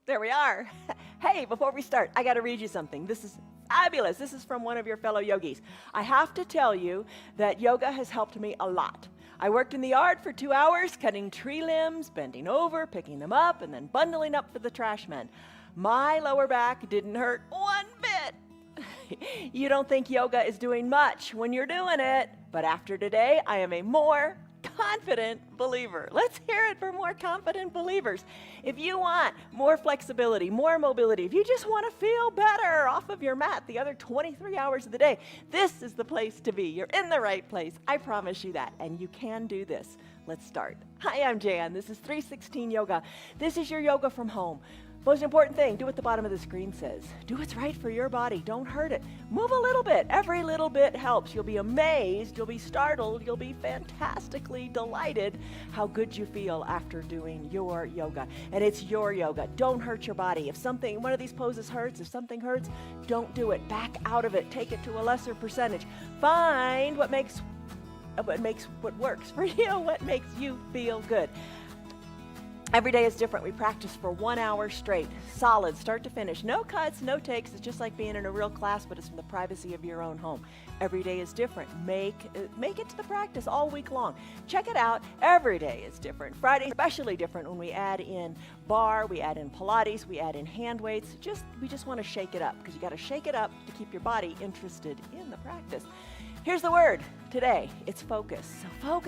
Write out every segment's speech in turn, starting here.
There we are. Hey, before we start, I got to read you something. This is fabulous. This is from one of your fellow yogis. I have to tell you that yoga has helped me a lot. I worked in the yard for 2 hours, cutting tree limbs, bending over, picking them up, and then bundling up for the trash men. My lower back didn't hurt one bit. You don't think yoga is doing much when you're doing it, but after today, I am a more confident believer. Let's hear it for more confident believers. If you want more flexibility, more mobility, if you just want to feel better off of your mat the other 23 hours of the day, this is the place to be. You're in the right place. I promise you that. And you can do this. Let's start. Hi, I'm Jan. This is 316 Yoga. This is your yoga from home. Most important thing, do what the bottom of the screen says. Do what's right for your body. Don't hurt it. Move a little bit. Every little bit helps. You'll be amazed. You'll be startled. You'll be fantastically delighted how good you feel after doing your yoga. And it's your yoga. Don't hurt your body. If one of these poses hurts, if something hurts, don't do it. Back out of it. Take it to a lesser percentage. Find what works for you, what makes you feel good. Every day is different. We practice for 1 hour straight, solid, start to finish. No cuts, no takes. It's just like being in a real class, but it's from the privacy of your own home. Every day is different. Make it to the practice all week long. Check it out. Every day is different. Friday is especially different when we add in bar, we add in Pilates, we add in hand weights. We just want to shake it up because you got to shake it up to keep your body interested in the practice. Here's the word today. It's focus. So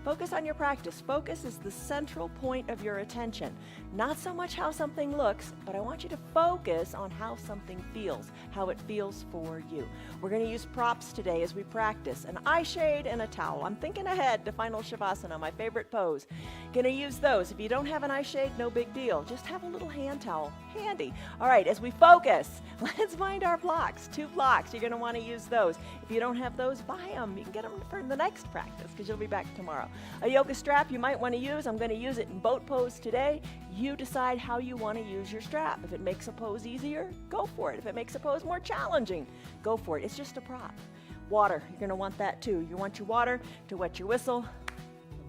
focus on your practice. Focus is the central point of your attention. Not so much how something looks, but I want you to focus on how something feels, how it feels for you. We're going to use props today as we practice. An eye shade and a towel. I'm thinking ahead to Final Shavasana, my favorite pose. Going to use those. If you don't have an eye shade, no big deal. Just have a little hand towel handy. All right, as we focus, let's find our blocks. 2 blocks. You're going to want to use those. If you don't have those, buy them. You can get them for the next practice because you'll be back tomorrow. A yoga strap you might want to use. I'm going to use it in boat pose today. You decide how you want to use your strap. If it makes a pose easier, go for it. If it makes a pose more challenging, go for it. It's just a prop. Water, you're going to want that too. You want your water to wet your whistle.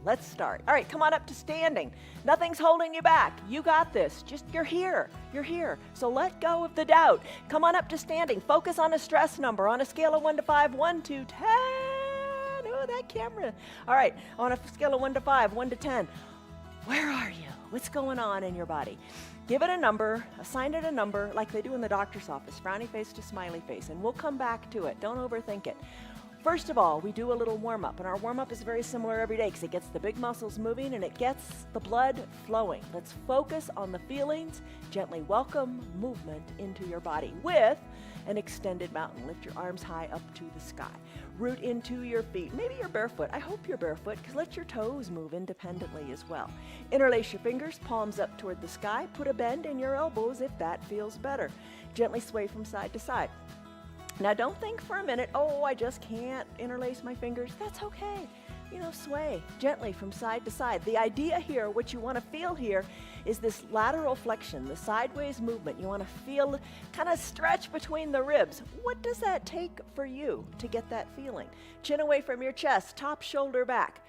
Let's start. All right, come on up to standing. Nothing's holding you back. You got this. You're here. You're here. So let go of the doubt. Come on up to standing. Focus on a stress number on a scale of 1 to 5, 1 to 10. Oh, that camera. All right, on a scale of 1 to 5, 1 to 10. Where are you? What's going on in your body? Give it a number, assign it a number like they do in the doctor's office, frowny face to smiley face, and we'll come back to it. Don't overthink it. First of all, we do a little warm-up, and our warm-up is very similar every day because it gets the big muscles moving and it gets the blood flowing. Let's focus on the feelings, gently welcome movement into your body with an extended mountain. Lift your arms high up to the sky. Root into your feet. Maybe you're barefoot. I hope you're barefoot because let your toes move independently as well. Interlace your fingers, palms up toward the sky. Put a bend in your elbows if that feels better. Gently sway from side to side. Now don't think for a minute, oh, I just can't interlace my fingers. That's okay. Sway gently from side to side. The idea here, what you want to feel here, is this lateral flexion, the sideways movement. You want to feel kind of stretch between the ribs. What does that take for you to get that feeling? Chin away from your chest, top shoulder back.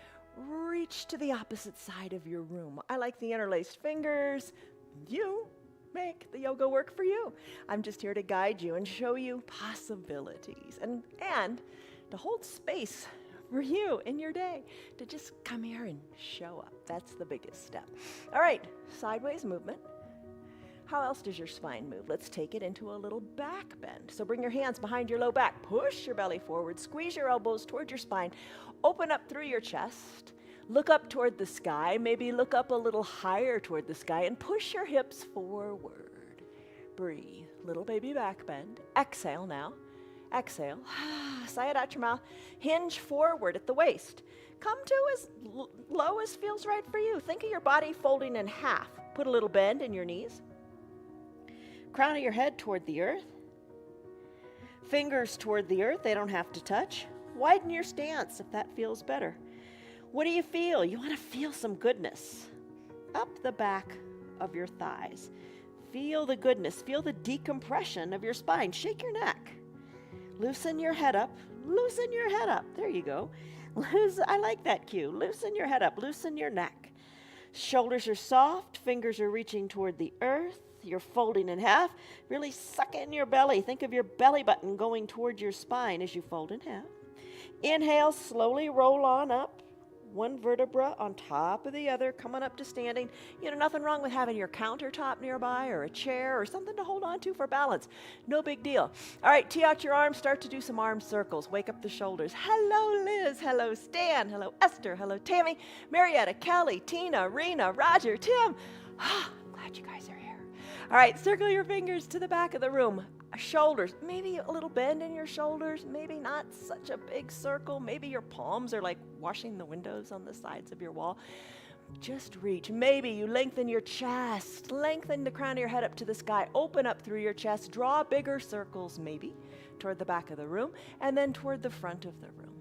Reach to the opposite side of your room. I like the interlaced fingers. You make the yoga work for you. I'm just here to guide you and show you possibilities and to hold space for you in your day, to just come here and show up. That's the biggest step. All right, sideways movement. How else does your spine move? Let's take it into a little back bend. So bring your hands behind your low back, push your belly forward, squeeze your elbows toward your spine, open up through your chest, look up toward the sky, maybe look up a little higher toward the sky and push your hips forward. Breathe, little baby back bend. Exhale now. Exhale. Sigh it out your mouth. Hinge forward at the waist. Come to as low as feels right for you. Think of your body folding in half. Put a little bend in your knees. Crown of your head toward the earth. Fingers toward the earth. They don't have to touch. Widen your stance if that feels better. What do you feel? You want to feel some goodness. Up the back of your thighs. Feel the goodness. Feel the decompression of your spine. Shake your neck. Loosen your head up. Loosen your head up. There you go. I like that cue. Loosen your head up. Loosen your neck. Shoulders are soft. Fingers are reaching toward the earth. You're folding in half. Really suck in your belly. Think of your belly button going towards your spine as you fold in half. Inhale, slowly roll on up. One vertebra on top of the other, coming up to standing. Nothing wrong with having your countertop nearby or a chair or something to hold on to for balance. No big deal. All right, tee out your arms, start to do some arm circles. Wake up the shoulders. Hello, Liz. Hello, Stan. Hello, Esther. Hello, Tammy, Marietta, Kelly, Tina, Rena, Roger, Tim. Glad you guys are here. All right, circle your fingers to the back of the room. Shoulders, maybe a little bend in your shoulders, maybe not such a big circle. Maybe your palms are like washing the windows on the sides of your wall. Just reach. Maybe you lengthen your chest, lengthen the crown of your head up to the sky, open up through your chest, draw bigger circles maybe toward the back of the room and then toward the front of the room.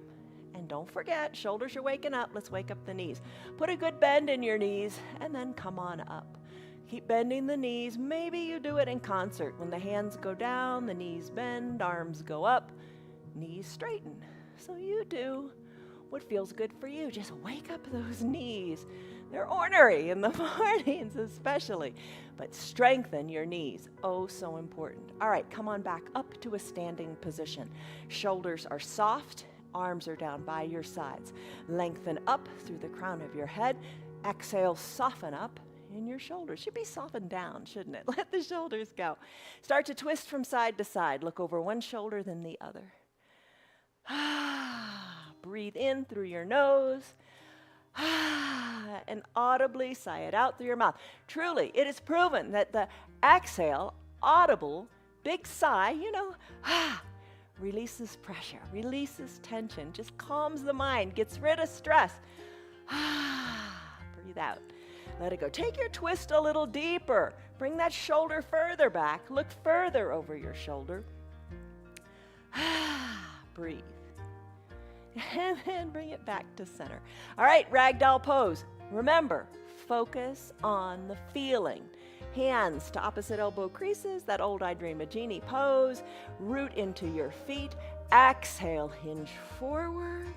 And don't forget, shoulders are waking up. Let's wake up the knees. Put a good bend in your knees and then come on up. Keep bending the knees. Maybe you do it in concert. When the hands go down, the knees bend, arms go up, knees straighten. So you do what feels good for you. Just wake up those knees. They're ornery in the mornings especially, but strengthen your knees. Oh, so important. All right, come on back up to a standing position. Shoulders are soft, arms are down by your sides. Lengthen up through the crown of your head. Exhale, soften up. In your shoulders. Should be softened down, shouldn't it? Let the shoulders go. Start to twist from side to side. Look over one shoulder, then the other. Breathe in through your nose. And audibly sigh it out through your mouth. Truly, it is proven that the exhale, audible, big sigh, releases pressure, releases tension, just calms the mind, gets rid of stress. Breathe out. Let it go. Take your twist a little deeper. Bring that shoulder further back. Look further over your shoulder. Breathe. And then bring it back to center. All right, ragdoll pose. Remember, focus on the feeling. Hands to opposite elbow creases, that old I Dream a Genie pose. Root into your feet. Exhale, hinge forward.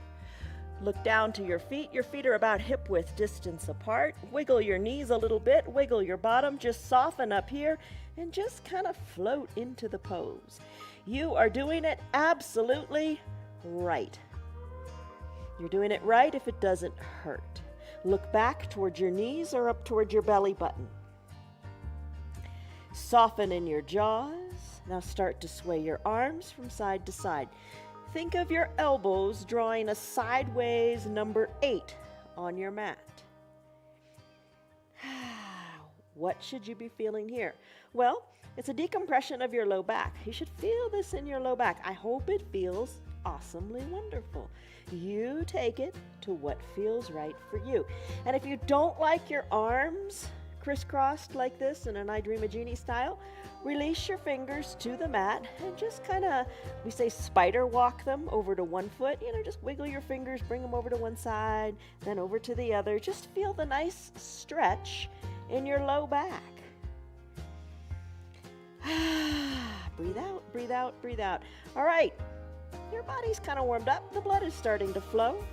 Look down to your feet. Your feet are about hip width distance apart. Wiggle your knees a little bit. Wiggle your bottom. Just soften up here and just kind of float into the pose. You are doing it absolutely right. You're doing it right if it doesn't hurt. Look back towards your knees or up towards your belly button. Soften in your jaws. Now start to sway your arms from side to side. Think of your elbows drawing a sideways number 8 on your mat. What should you be feeling here? Well, it's a decompression of your low back. You should feel this in your low back. I hope it feels awesomely wonderful. You take it to what feels right for you. And if you don't like your arms crisscrossed like this in an I Dream a Genie style, release your fingers to the mat and just kind of, we say spider walk them over to one foot. Just wiggle your fingers, bring them over to one side, then over to the other. Just feel the nice stretch in your low back. Breathe out, breathe out, breathe out. All right, your body's kind of warmed up. The blood is starting to flow.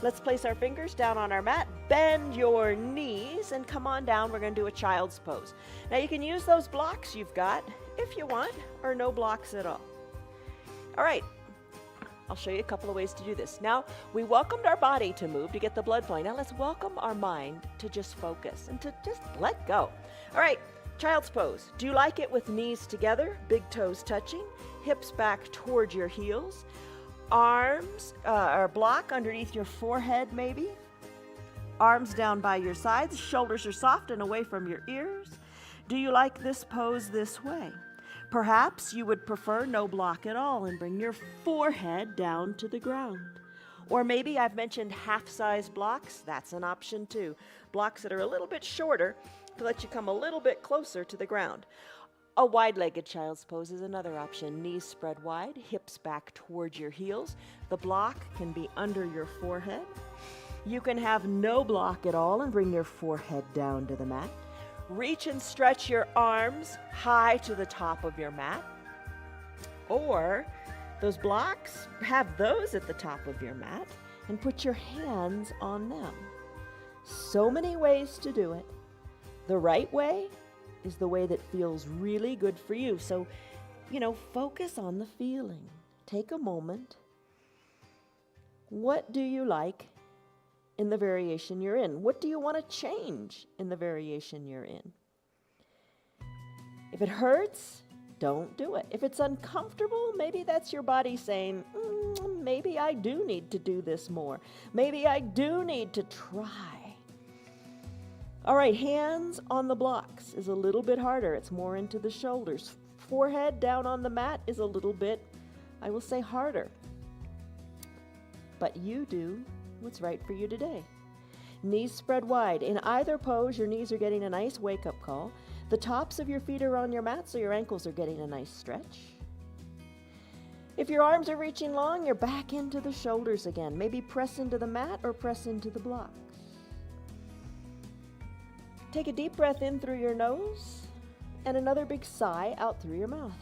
Let's place our fingers down on our mat, bend your knees, and come on down. We're going to do a child's pose. Now you can use those blocks you've got if you want, or no blocks at all. All right, I'll show you a couple of ways to do this. Now, we welcomed our body to move, to get the blood flowing. Now let's welcome our mind to just focus and to just let go. All right, child's pose. Do you like it with knees together, big toes touching, hips back towards your heels? Arms or block underneath your forehead maybe. Arms down by your sides. Shoulders are soft and away from your ears. Do you like this pose this way? Perhaps you would prefer no block at all and bring your forehead down to the ground. Or maybe I've mentioned half-size blocks. That's an option too. Blocks that are a little bit shorter to let you come a little bit closer to the ground. A wide-legged child's pose is another option. Knees spread wide, hips back towards your heels. The block can be under your forehead. You can have no block at all and bring your forehead down to the mat. Reach and stretch your arms high to the top of your mat. Or those blocks, have those at the top of your mat and put your hands on them. So many ways to do it. The right way is the way that feels really good for you. So, focus on the feeling. Take a moment. What do you like in the variation you're in? What do you want to change in the variation you're in? If it hurts, don't do it. If it's uncomfortable, maybe that's your body saying, maybe I do need to do this more. Maybe I do need to try. All right, hands on the blocks is a little bit harder. It's more into the shoulders. Forehead down on the mat is a little bit, I will say, harder. But you do what's right for you today. Knees spread wide. In either pose, your knees are getting a nice wake-up call. The tops of your feet are on your mat, so your ankles are getting a nice stretch. If your arms are reaching long, you're back into the shoulders again. Maybe press into the mat or press into the blocks. Take a deep breath in through your nose and another big sigh out through your mouth.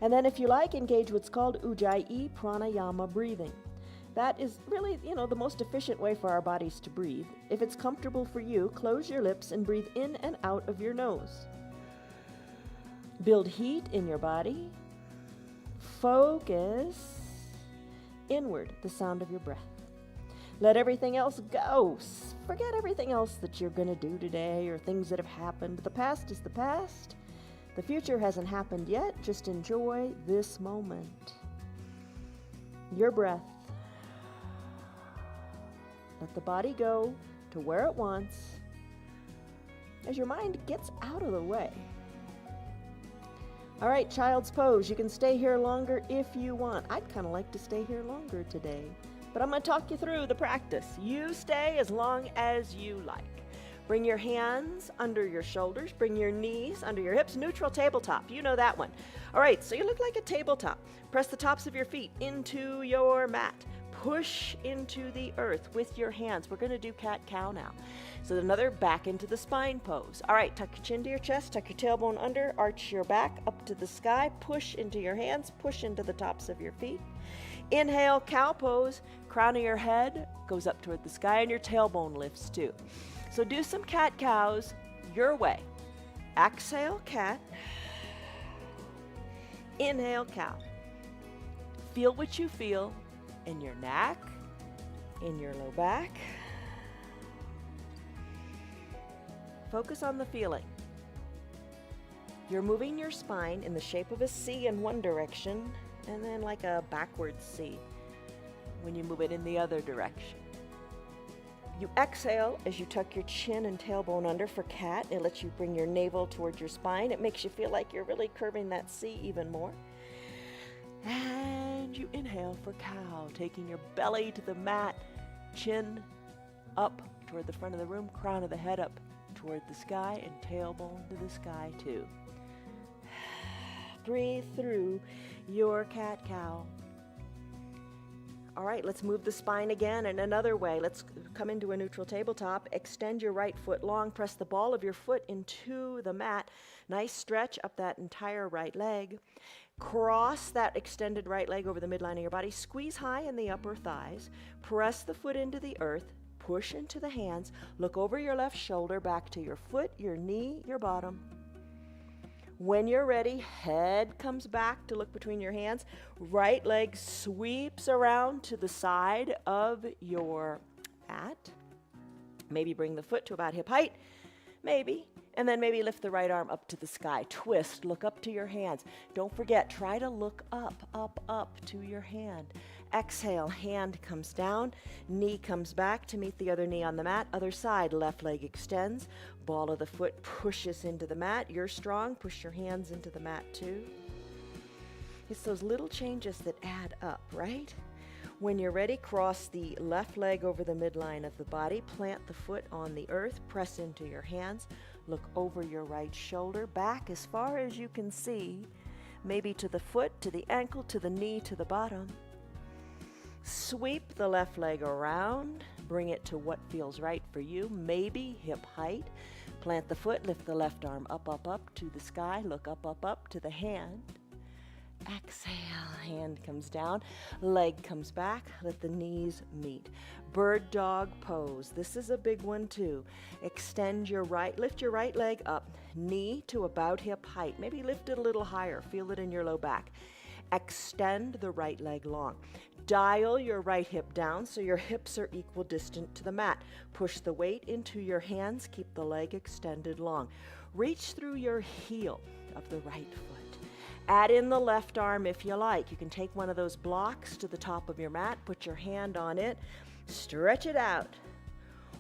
And then if you like, engage what's called Ujjayi Pranayama breathing. That is really, the most efficient way for our bodies to breathe. If it's comfortable for you, close your lips and breathe in and out of your nose. Build heat in your body. Focus inward, the sound of your breath. Let everything else go. Forget everything else that you're going to do today or things that have happened. The past is the past. The future hasn't happened yet. Just enjoy this moment. Your breath. Let the body go to where it wants as your mind gets out of the way. All right, child's pose. You can stay here longer if you want. I'd kind of like to stay here longer today, but I'm going to talk you through the practice. You stay as long as you like. Bring your hands under your shoulders. Bring your knees under your hips. Neutral tabletop. You know that one. All right, so you look like a tabletop. Press the tops of your feet into your mat. Push into the earth with your hands. We're going to do cat-cow now. So another back into the spine pose. All right, tuck your chin to your chest, tuck your tailbone under, arch your back up to the sky, push into your hands, push into the tops of your feet. Inhale, cow pose. Crown of your head goes up toward the sky and your tailbone lifts too. So do some cat-cows your way. Exhale, cat. Inhale, cow. Feel what you feel in your neck, in your low back. Focus on the feeling. You're moving your spine in the shape of a C in one direction and then like a backwards C when you move it in the other direction. You exhale as you tuck your chin and tailbone under for cat. It lets you bring your navel towards your spine. It makes you feel like you're really curving that C even more. And you inhale for cow, taking your belly to the mat, chin up toward the front of the room, crown of the head up toward the sky, and tailbone to the sky too. Breathe through your cat-cow. All right, let's move the spine again in another way. Let's come into a neutral tabletop. Extend your right foot long. Press the ball of your foot into the mat. Nice stretch up that entire right leg. Cross that extended right leg over the midline of your body. Squeeze high in the upper thighs. Press the foot into the earth. Push into the hands. Look over your left shoulder, back to your foot, your knee, your bottom. When you're ready, head comes back to look between your hands. Right leg sweeps around to the side of your mat. Maybe bring the foot to about hip height. Maybe. And then maybe lift the right arm up to the sky. Twist, look up to your hands. Don't forget, try to look up to your hand. Exhale, hand comes down, knee comes back to meet the other knee on the mat. Other side, left leg extends, ball of the foot pushes into the mat. You're strong, push your hands into the mat too. It's those little changes that add up, right? When you're ready, cross the left leg over the midline of the body, plant the foot on the earth, press into your hands, look over your right shoulder, back as far as you can see, maybe to the foot, to the ankle, to the knee, to the bottom. Sweep the left leg around, bring it to what feels right for you, maybe hip height. Plant the foot, lift the left arm up to the sky, look up to the hand. Exhale hand comes down, leg comes back, let the knees meet. Bird dog pose. This is a big one too. Lift your right leg up, knee to about hip height. Maybe lift it a little higher, feel it in your low back. Extend the right leg long. Dial your right hip down so your hips are equal distant to the mat. Push the weight into your hands, keep the leg extended long. Reach through your heel of the right foot. Add in the left arm if you like. You can take one of those blocks to the top of your mat, put your hand on it, stretch it out.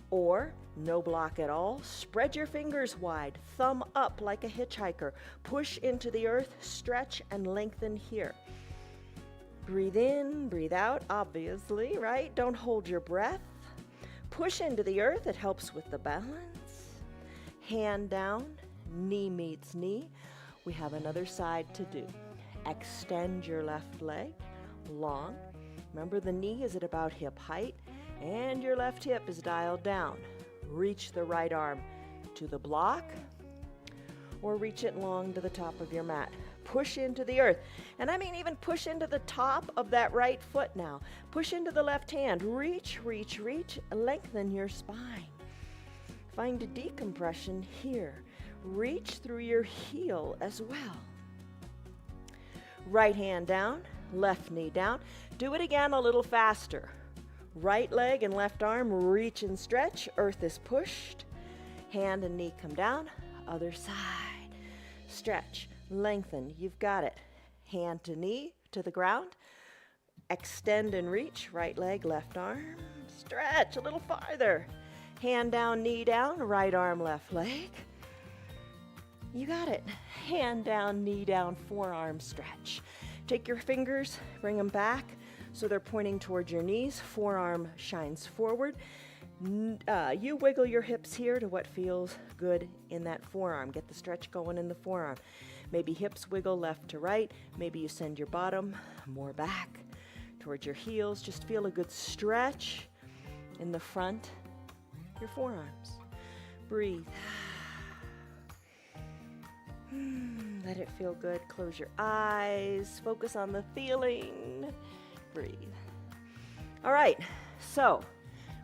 Or, no block at all, spread your fingers wide, thumb up like a hitchhiker. Push into the earth, stretch and lengthen here. Breathe in, breathe out, obviously, right? Don't hold your breath. Push into the earth, it helps with the balance. Hand down, knee meets knee. We have another side to do. Extend your left leg long. Remember, the knee is at about hip height, and your left hip is dialed down. Reach the right arm to the block, or reach it long to the top of your mat. Push into the earth. And I mean even push into the top of that right foot now. Push into the left hand. Reach, reach, reach. Lengthen your spine. Find a decompression here. Reach through your heel as well. Right hand down, left knee down. Do it again a little faster. Right leg and left arm reach and stretch. Earth is pushed. Hand and knee come down. Other side. Stretch. Lengthen. You've got it. Hand to knee to the ground. Extend and reach. Right leg, left arm. Stretch a little farther. Hand down, knee down. Right arm, left leg. You got it. Hand down, knee down, forearm stretch. Take your fingers, bring them back so they're pointing towards your knees. Forearm shines forward. You wiggle your hips here to what feels good in that forearm. Get the stretch going in the forearm. Maybe hips wiggle left to right. Maybe you send your bottom more back towards your heels. Just feel a good stretch in the front, your forearms. Breathe. Let it feel good. Close your eyes. Focus on the feeling. Breathe. All right, so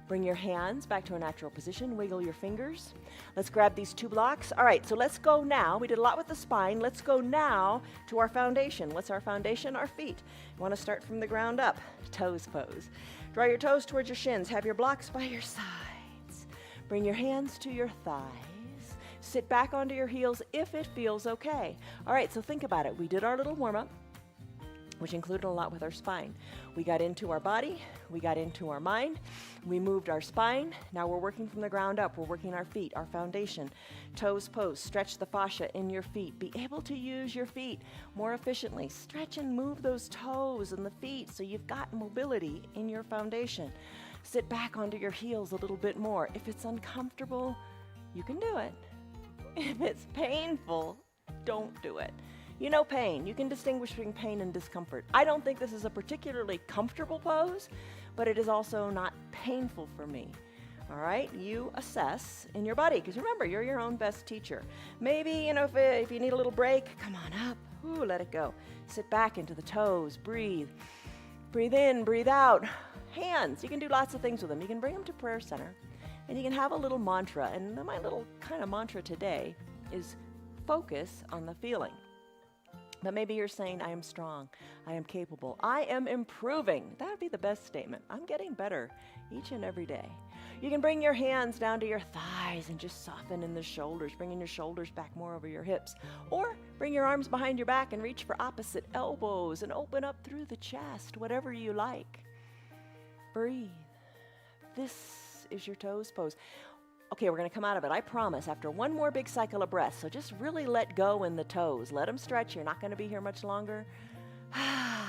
bring your hands back to a natural position. Wiggle your fingers. Let's grab these two blocks. All right, so let's go now. We did a lot with the spine. Let's go now to our foundation. What's our foundation? Our feet. You want to start from the ground up. Toes pose. Draw your toes towards your shins. Have your blocks by your sides. Bring your hands to your thighs. Sit back onto your heels if it feels okay. All right, so think about it. We did our little warm-up, which included a lot with our spine. We got into our body, we got into our mind, we moved our spine. Now we're working from the ground up. We're working our feet, our foundation. Toes pose, stretch the fascia in your feet. Be able to use your feet more efficiently. Stretch and move those toes and the feet so you've got mobility in your foundation. Sit back onto your heels a little bit more. If it's uncomfortable, you can do it. If it's painful, don't do it. You know pain. You can distinguish between pain and discomfort. I don't think this is a particularly comfortable pose, but it is also not painful for me. All right? You assess in your body, because remember, you're your own best teacher. Maybe, if you need a little break, come on up. Ooh, let it go. Sit back into the toes. Breathe. Breathe in, breathe out. Hands. You can do lots of things with them. You can bring them to prayer center, and you can have a little mantra. And my little kind of mantra today is focus on the feeling. But maybe you're saying, I am strong, I am capable, I am improving. That would be the best statement. I'm getting better each and every day. You can bring your hands down to your thighs and just soften in the shoulders, bringing your shoulders back more over your hips. Or bring your arms behind your back and reach for opposite elbows and open up through the chest, whatever you like. Breathe. This is your toes pose. Okay, we're going to come out of it. I promise, after one more big cycle of breath. So just really let go in the toes. Let them stretch. You're not going to be here much longer.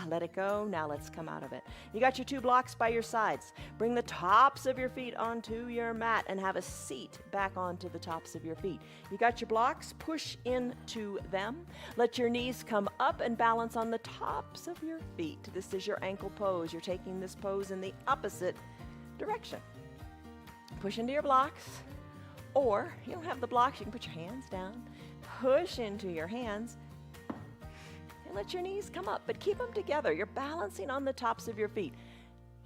Let it go. Now let's come out of it. You got your two blocks by your sides. Bring the tops of your feet onto your mat and have a seat back onto the tops of your feet. You got your blocks. Push into them. Let your knees come up and balance on the tops of your feet. This is your ankle pose. You're taking this pose in the opposite direction. Push into your blocks, or you don't have the blocks, you can put your hands down, push into your hands, and let your knees come up, but keep them together. You're balancing on the tops of your feet.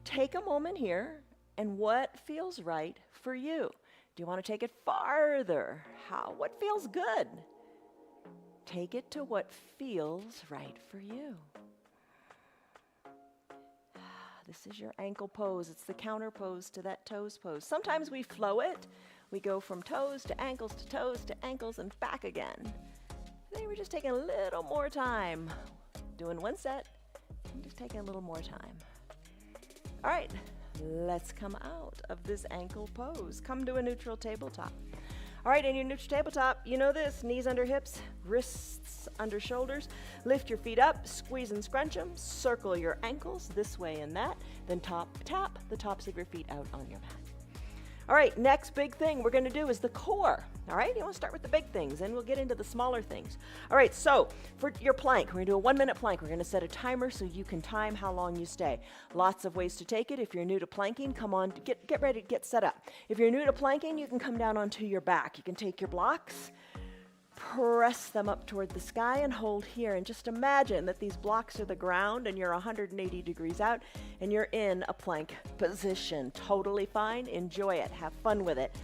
Take a moment here, and what feels right for you? Do you want to take it farther? What feels good? Take it to what feels right for you. This is your ankle pose. It's the counter pose to that toes pose. Sometimes we flow it. We go from toes to ankles to toes to ankles and back again. Today we're just taking a little more time. Doing one set and just taking a little more time. All right, let's come out of this ankle pose. Come to a neutral tabletop. All right, in your neutral tabletop, you know this, knees under hips, wrists under shoulders. Lift your feet up, squeeze and scrunch them, circle your ankles this way and that, then tap the tops of your feet out on your mat. All right, next big thing we're going to do is the core. All right, you want to start with the big things, and we'll get into the smaller things. All right, so for your plank, we're going to do a 1-minute plank. We're going to set a timer so you can time how long you stay. Lots of ways to take it. If you're new to planking, come on, get ready to get set up. If you're new to planking, you can come down onto your back. You can take your blocks, press them up toward the sky and hold here, and just imagine that these blocks are the ground and you're 180 degrees out and you're in a plank position. Totally fine. Enjoy it. Have fun with it.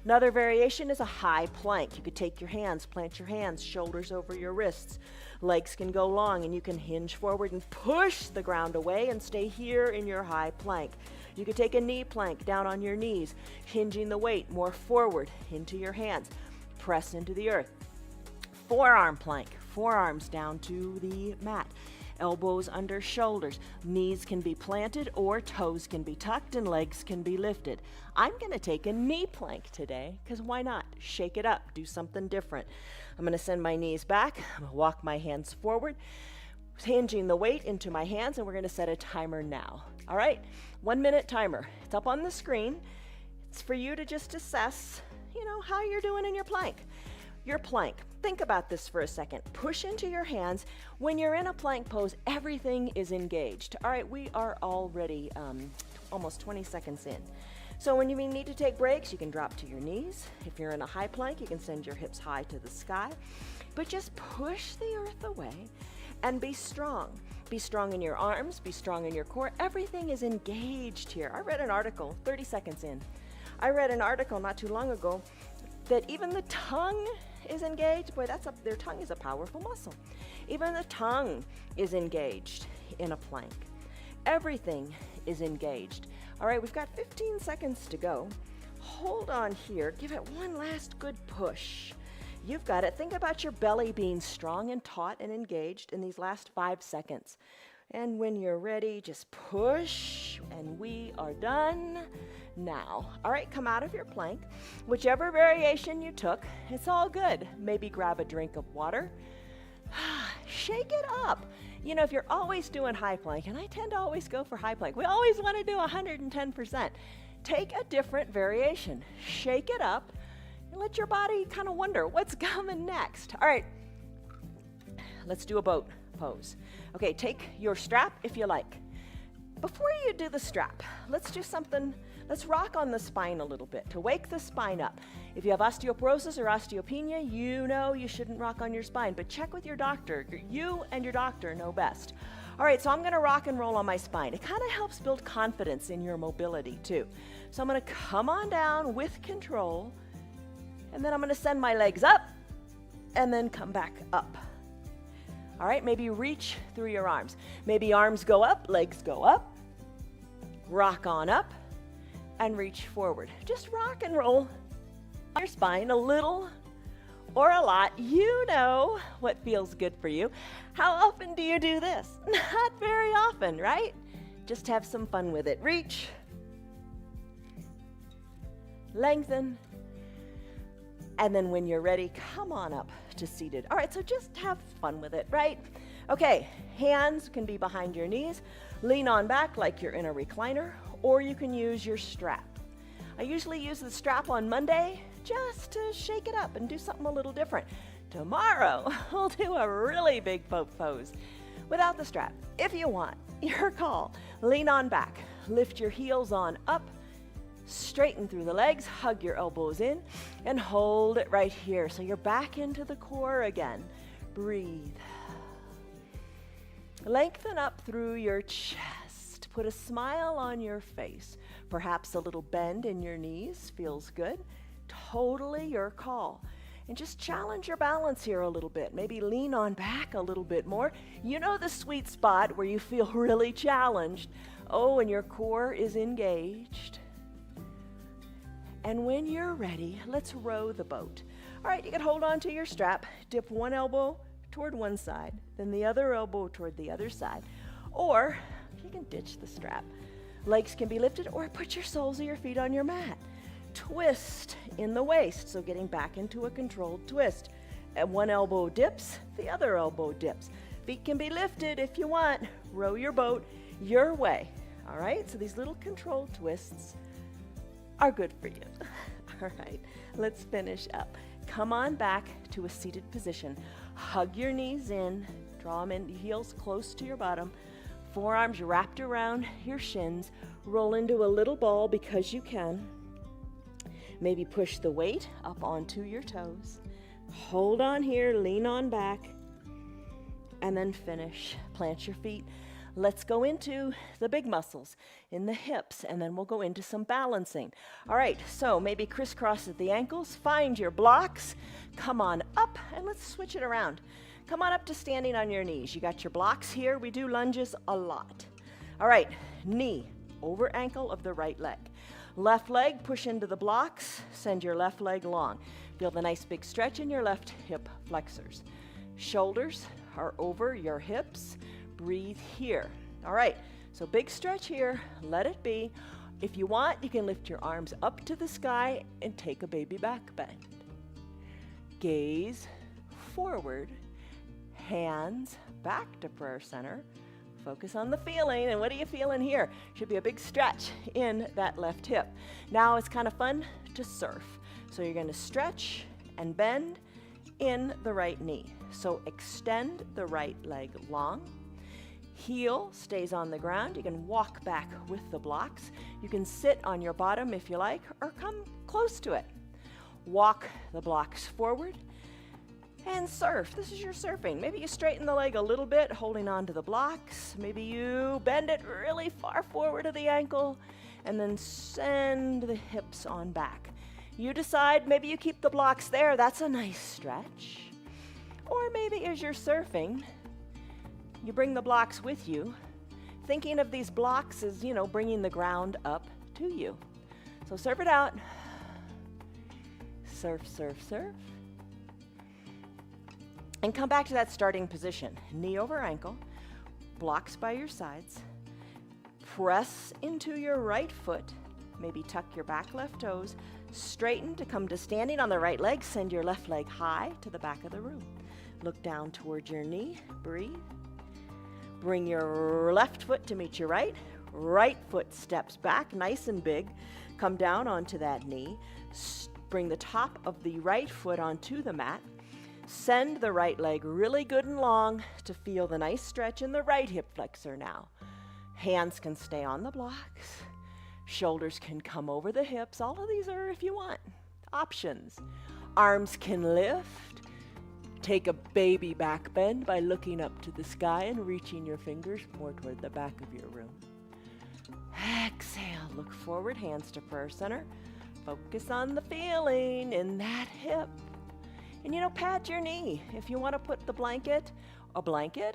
Another variation is a high plank. You could take your hands, plant your hands, shoulders over your wrists. Legs can go long, and you can hinge forward and push the ground away and stay here in your high plank. You could take a knee plank down on your knees, hinging the weight more forward into your hands. Press into the earth. Forearm plank, forearms down to the mat. Elbows under shoulders. Knees can be planted or toes can be tucked and legs can be lifted. I'm going to take a knee plank today because why not? Shake it up. Do something different. I'm going to send my knees back. I'm going to walk my hands forward, hinging the weight into my hands, and we're going to set a timer now. All right, 1-minute timer. It's up on the screen. It's for you to just assess, how you're doing in your plank. Your plank. Think about this for a second. Push into your hands. When you're in a plank pose, everything is engaged. All right, we are already almost 20 seconds in. So when you need to take breaks, you can drop to your knees. If you're in a high plank, you can send your hips high to the sky. But just push the earth away and be strong. Be strong in your arms, be strong in your core. Everything is engaged here. I read an article 30 seconds in. I read an article not too long ago that even the tongue is engaged. Boy, their tongue is a powerful muscle. Even the tongue is engaged in a plank. Everything is engaged. All right, we've got 15 seconds to go. Hold on here. Give it one last good push. You've got it. Think about your belly being strong and taut and engaged in these last 5 seconds. And when you're ready, just push, and we are done now. All right, come out of your plank. Whichever variation you took, it's all good. Maybe grab a drink of water. Shake it up. If you're always doing high plank, and I tend to always go for high plank, we always want to do 110%. Take a different variation. Shake it up, and let your body kind of wonder what's coming next. All right, let's do a boat pose. Okay, take your strap if you like. Before you do the strap, let's do something. Let's rock on the spine a little bit to wake the spine up. If you have osteoporosis or osteopenia, you shouldn't rock on your spine, but check with your doctor. You and your doctor know best. All right, so I'm going to rock and roll on my spine. It kind of helps build confidence in your mobility too. So I'm going to come on down with control, and then I'm going to send my legs up and then come back up. All right, maybe reach through your arms. Maybe arms go up, legs go up. Rock on up and reach forward. Just rock and roll on your spine a little or a lot. You know what feels good for you. How often do you do this? Not very often, right? Just have some fun with it. Reach, lengthen, and then when you're ready, come on up to seated. All right, so just have fun with it, right? Okay, hands can be behind your knees. Lean on back like you're in a recliner, or you can use your strap. I usually use the strap on Monday just to shake it up and do something a little different. Tomorrow, we'll do a really big boat pose without the strap. If you want, your call. Lean on back, lift your heels on up, straighten through the legs, hug your elbows in, and hold it right here. So you're back into the core again. Breathe. Lengthen up through your chest. Put a smile on your face. Perhaps a little bend in your knees feels good. Totally your call. And just challenge your balance here a little bit. Maybe lean on back a little bit more. You know the sweet spot where you feel really challenged. Oh, and your core is engaged. And when you're ready, let's row the boat. All right, you can hold on to your strap. Dip one elbow toward one side, then the other elbow toward the other side. Or you can ditch the strap. Legs can be lifted, or put your soles of your feet on your mat. Twist in the waist, so getting back into a controlled twist. And one elbow dips, the other elbow dips. Feet can be lifted if you want. Row your boat your way. All right, so these little controlled twists are good for you. All right, let's finish up. Come on back to a seated position. Hug your knees in, draw them in, heels close to your bottom, forearms wrapped around your shins. Roll into a little ball because you can. Maybe push the weight up onto your toes. Hold on here, lean on back, and then finish. Plant your feet. Let's go into the big muscles in the hips, and then we'll go into some balancing. All right, so maybe crisscross at the ankles. Find your blocks. Come on up, and let's switch it around. Come on up to standing on your knees. You got your blocks here. We do lunges a lot. All right, knee over ankle of the right leg. Left leg, push into the blocks. Send your left leg long. Feel the nice big stretch in your left hip flexors. Shoulders are over your hips. Breathe here. All right, so big stretch here. Let it be. If you want, you can lift your arms up to the sky and take a baby back bend. Gaze forward. Hands back to prayer center. Focus on the feeling, and what are you feeling here? Should be a big stretch in that left hip. Now it's kind of fun to surf. So you're going to stretch and bend in the right knee. So extend the right leg long. Heel stays on the ground. You can walk back with the blocks. You can sit on your bottom if you like, or come close to it. Walk the blocks forward. And surf. This is your surfing. Maybe you straighten the leg a little bit, holding on to the blocks. Maybe you bend it really far forward to the ankle, and then send the hips on back. You decide, maybe you keep the blocks there. That's a nice stretch. Or maybe as you're surfing, you bring the blocks with you, thinking of these blocks as, bringing the ground up to you. So surf it out. Surf, surf, surf. And come back to that starting position. Knee over ankle, blocks by your sides. Press into your right foot. Maybe tuck your back left toes. Straighten to come to standing on the right leg. Send your left leg high to the back of the room. Look down towards your knee. Breathe. Bring your left foot to meet your right. Right foot steps back, nice and big. Come down onto that knee. Bring the top of the right foot onto the mat. Send the right leg really good and long to feel the nice stretch in the right hip flexor now. Hands can stay on the blocks. Shoulders can come over the hips. All of these are, if you want, options. Arms can lift. Take a baby back bend by looking up to the sky and reaching your fingers more toward the back of your room. Exhale, look forward, hands to prayer center. Focus on the feeling in that hip. And pat your knee. If you want to put a blanket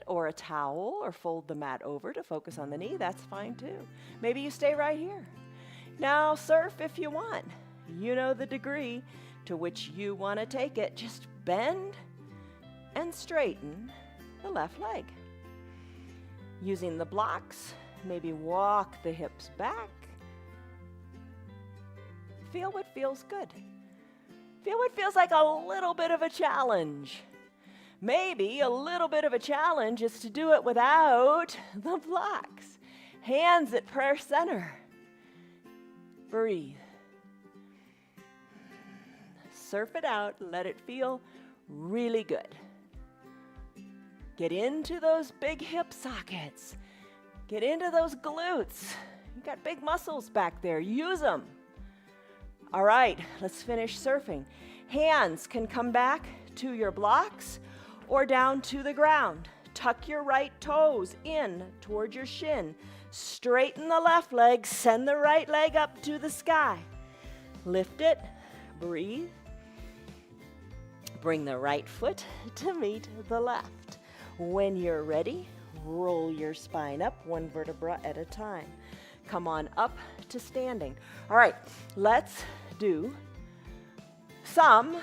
or a towel, or fold the mat over to focus on the knee, that's fine too. Maybe you stay right here. Now surf if you want. You know the degree to which you want to take it. Just bend and straighten the left leg. Using the blocks, maybe walk the hips back. Feel what feels good. Feel what feels like a little bit of a challenge. Maybe a little bit of a challenge is to do it without the blocks. Hands at prayer center. Breathe. Surf it out. Let it feel really good. Get into those big hip sockets. Get into those glutes. You got big muscles back there. Use them. All right, let's finish surfing. Hands can come back to your blocks or down to the ground. Tuck your right toes in toward your shin. Straighten the left leg. Send the right leg up to the sky. Lift it. Breathe. Bring the right foot to meet the left. When you're ready, roll your spine up one vertebra at a time. Come on up to standing. All right, let's do some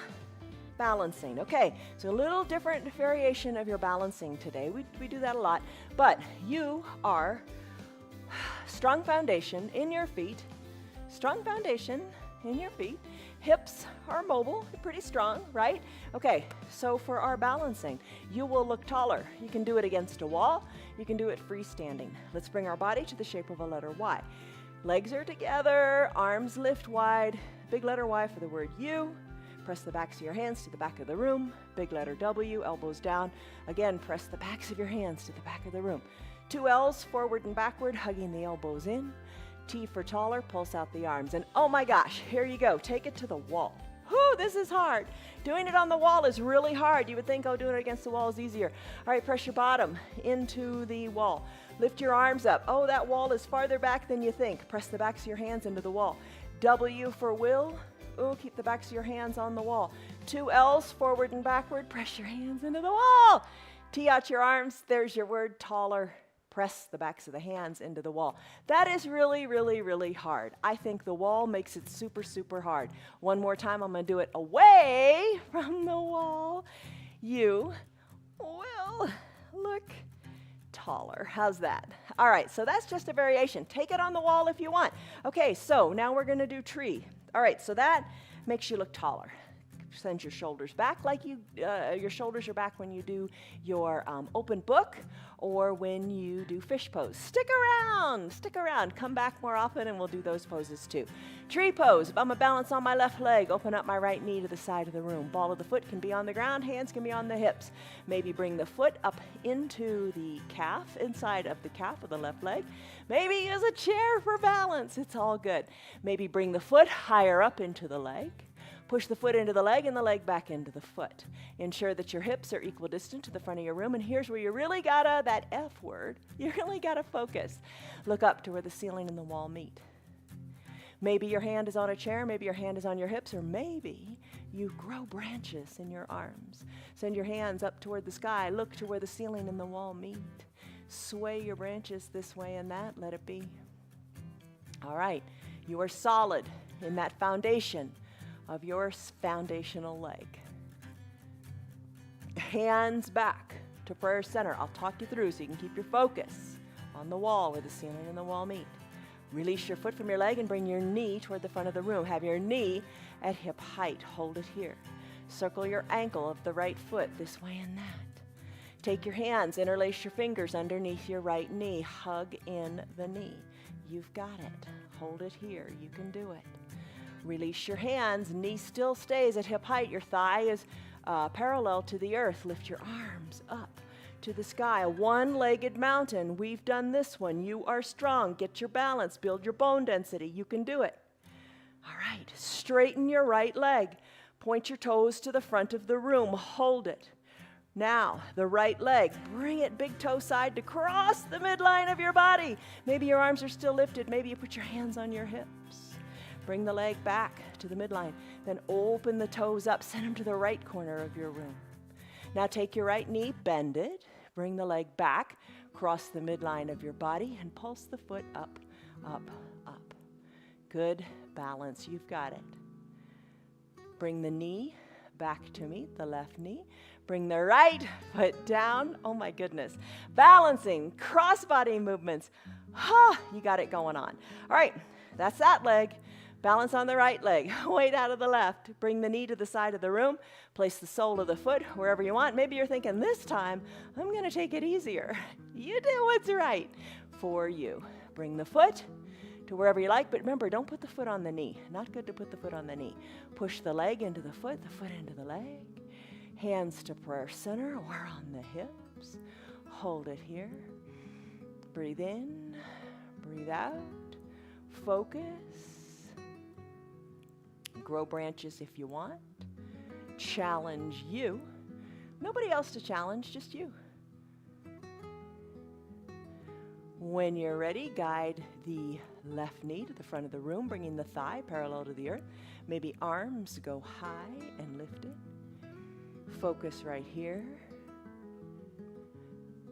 balancing. Okay, so a little different variation of your balancing today. We do that a lot, but you are strong foundation in your feet, strong foundation in your feet. Hips are mobile, pretty strong, right? Okay, so for our balancing, you will look taller. You can do it against a wall. You can do it freestanding. Let's bring our body to the shape of a letter Y. Legs are together, arms lift wide. Big letter Y for the word you. Press the backs of your hands to the back of the room. Big letter W, elbows down. Again, press the backs of your hands to the back of the room. 2 L's, forward and backward, hugging the elbows in. T for taller, pulse out the arms. And oh my gosh, here you go. Take it to the wall. Whew, this is hard. Doing it on the wall is really hard. You would think, oh, doing it against the wall is easier. All right, press your bottom into the wall. Lift your arms up. Oh, that wall is farther back than you think. Press the backs of your hands into the wall. W for will. Ooh, keep the backs of your hands on the wall. 2 L's, forward and backward. Press your hands into the wall. T out your arms. There's your word, taller. Press the backs of the hands into the wall. That is really, really, really hard. I think the wall makes it super, super hard. One more time, I'm going to do it away from the wall. You will look taller. How's that? All right, so that's just a variation. Take it on the wall if you want. Okay, so now we're going to do tree. All right, so that makes you look taller. Send your shoulders back like your shoulders are back when you do your open book or when you do fish pose. Stick around, come back more often and we'll do those poses too. Tree pose, if I'm a balance on my left leg, open up my right knee to the side of the room. Ball of the foot can be on the ground, hands can be on the hips. Maybe bring the foot up into the calf, inside of the calf of the left leg. Maybe use a chair for balance, it's all good. Maybe bring the foot higher up into the leg. Push the foot into the leg and the leg back into the foot. Ensure that your hips are equidistant to the front of your room. And here's where you really gotta, that F word, you really gotta focus. Look up to where the ceiling and the wall meet. Maybe your hand is on a chair, maybe your hand is on your hips, or maybe you grow branches in your arms. Send your hands up toward the sky. Look to where the ceiling and the wall meet. Sway your branches this way and that. Let it be. All right. You are solid in that foundation of your foundational leg. Hands back to prayer center. I'll talk you through so you can keep your focus on the wall where the ceiling and the wall meet. Release your foot from your leg and bring your knee toward the front of the room. Have your knee at hip height. Hold it here. Circle your ankle of the right foot this way and that. Take your hands, interlace your fingers underneath your right knee. Hug in the knee. You've got it. Hold it here. You can do it. Release your hands. Knee still stays at hip height. Your thigh is parallel to the earth. Lift your arms up to the sky. A one-legged mountain. We've done this one. You are strong. Get your balance. Build your bone density. You can do it. All right. Straighten your right leg. Point your toes to the front of the room. Hold it. Now, the right leg. Bring it big toe side to cross the midline of your body. Maybe your arms are still lifted. Maybe you put your hands on your hips. Bring the leg back to the midline. Then open the toes up. Send them to the right corner of your room. Now take your right knee, bend it. Bring the leg back. Cross the midline of your body and pulse the foot up, up, up. Good balance. You've got it. Bring the knee back to meet the left knee. Bring the right foot down. Oh my goodness. Balancing, cross-body movements. You got it going on. All right, that's that leg. Balance on the right leg. Weight out of the left. Bring the knee to the side of the room. Place the sole of the foot wherever you want. Maybe you're thinking, this time, I'm going to take it easier. You do what's right for you. Bring the foot to wherever you like, but remember, don't put the foot on the knee. Not good to put the foot on the knee. Push the leg into the foot into the leg. Hands to prayer center or on the hips. Hold it here. Breathe in. Breathe out. Focus. Grow branches if you want. Challenge you. Nobody else to challenge, just you. When you're ready, guide the left knee to the front of the room, bringing the thigh parallel to the earth. Maybe arms go high and lifted. Focus right here.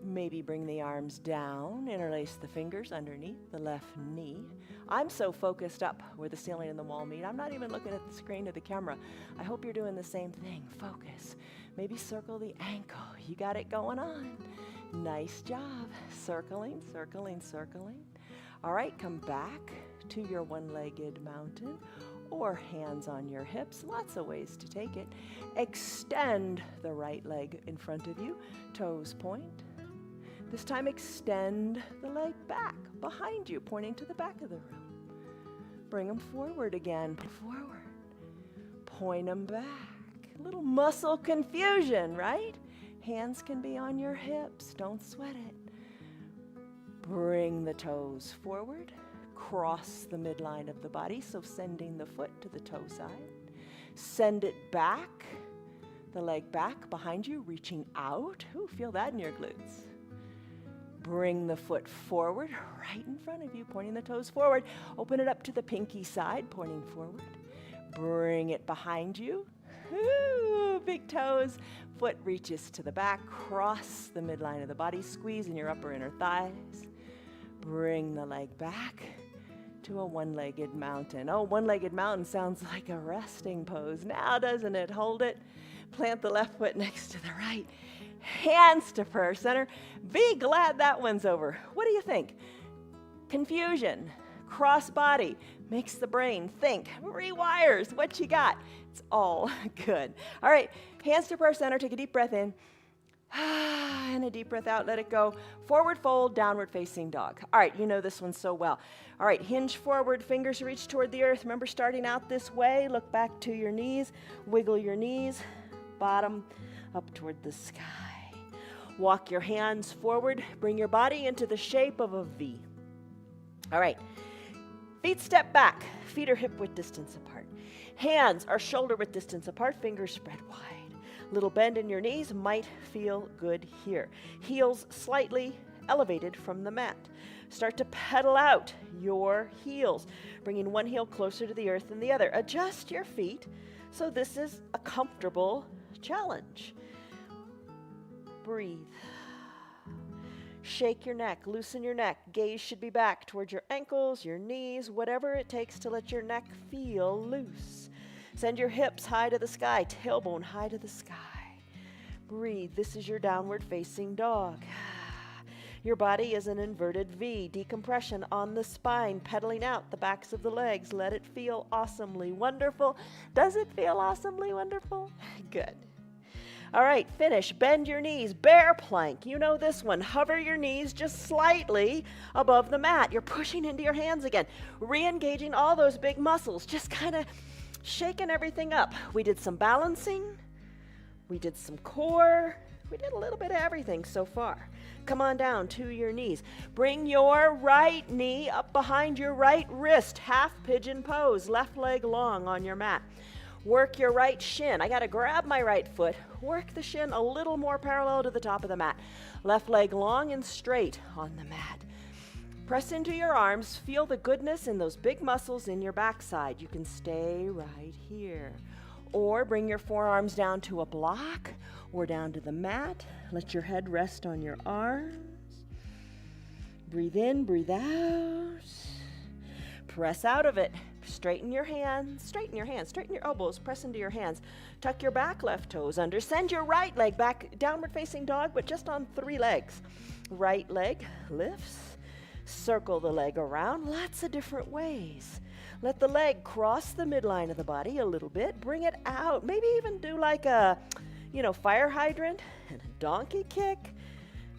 Maybe bring the arms down, interlace the fingers underneath the left knee. I'm so focused up where the ceiling and the wall meet, I'm not even looking at the screen of the camera. I hope you're doing the same thing. Focus. Maybe circle the ankle. You got it going on. Nice job. Circling, circling, circling. All right, come back to your one-legged mountain or hands on your hips. Lots of ways to take it. Extend the right leg in front of you. Toes point. This time extend the leg back behind you, pointing to the back of the room. Bring them forward again. Forward. Point them back. A little muscle confusion, right? Hands can be on your hips. Don't sweat it. Bring the toes forward. Cross the midline of the body, so sending the foot to the toe side. Send it back. The leg back behind you, reaching out. Ooh, feel that in your glutes. Bring the foot forward, right in front of you, pointing the toes forward. Open it up to the pinky side, pointing forward. Bring it behind you. Ooh, big toes. Foot reaches to the back. Cross the midline of the body. Squeeze in your upper inner thighs. Bring the leg back to a one-legged mountain. Oh, one-legged mountain sounds like a resting pose now, doesn't it? Hold it. Plant the left foot next to the right. Hands to prayer center. Be glad that one's over. What do you think? Confusion, cross body, makes the brain think, rewires what you got. It's all good. All right, hands to prayer center. Take a deep breath in. And a deep breath out, let it go. Forward fold, downward facing dog. All right, you know this one so well. All right, hinge forward, fingers reach toward the earth. Remember, starting out this way, look back to your knees, wiggle your knees, bottom up toward the sky. Walk your hands forward, bring your body into the shape of a V. All right, feet step back, feet are hip width distance apart. Hands are shoulder width distance apart, fingers spread wide. Little bend in your knees might feel good here. Heels slightly elevated from the mat. Start to pedal out your heels, bringing one heel closer to the earth than the other. Adjust your feet so this is a comfortable challenge. Breathe. Shake your neck, loosen your neck. Gaze should be back towards your ankles, your knees, whatever it takes to let your neck feel loose. Send your hips high to the sky, tailbone high to the sky. Breathe. This is your downward facing dog. Your body is an inverted V. Decompression on the spine, pedaling out the backs of the legs. Let it feel awesomely wonderful. Does it feel awesomely wonderful? Good. All right, finish. Bend your knees. Bear plank. You know this one. Hover your knees just slightly above the mat. You're pushing into your hands again. Re-engaging all those big muscles. Just kind of shaking everything up. We did some balancing. We did some core. We did a little bit of everything so far. Come on down to your knees. Bring your right knee up behind your right wrist. Half pigeon pose. Left leg long on your mat. Work your right shin. I got to grab my right foot. Work the shin a little more parallel to the top of the mat. Left leg long and straight on the mat. Press into your arms. Feel the goodness in those big muscles in your backside. You can stay right here. Or bring your forearms down to a block or down to the mat. Let your head rest on your arms. Breathe in, breathe out. Press out of it. Straighten your hands, straighten your elbows, press into your hands. Tuck your back left toes under. Send your right leg back, downward facing dog, but just on 3 legs. Right leg lifts. Circle the leg around, lots of different ways. Let the leg cross the midline of the body a little bit. Bring it out. Maybe even do like a, fire hydrant and a donkey kick.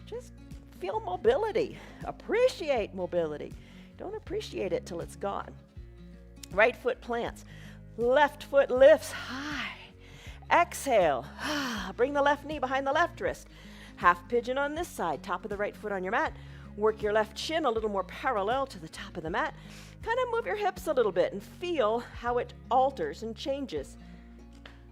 Just feel mobility. Appreciate mobility. Don't appreciate it till it's gone. Right foot plants. Left foot lifts high. Exhale. Bring the left knee behind the left wrist. Half pigeon on this side. Top of the right foot on your mat. Work your left shin a little more parallel to the top of the mat. Kind of move your hips a little bit and feel how it alters and changes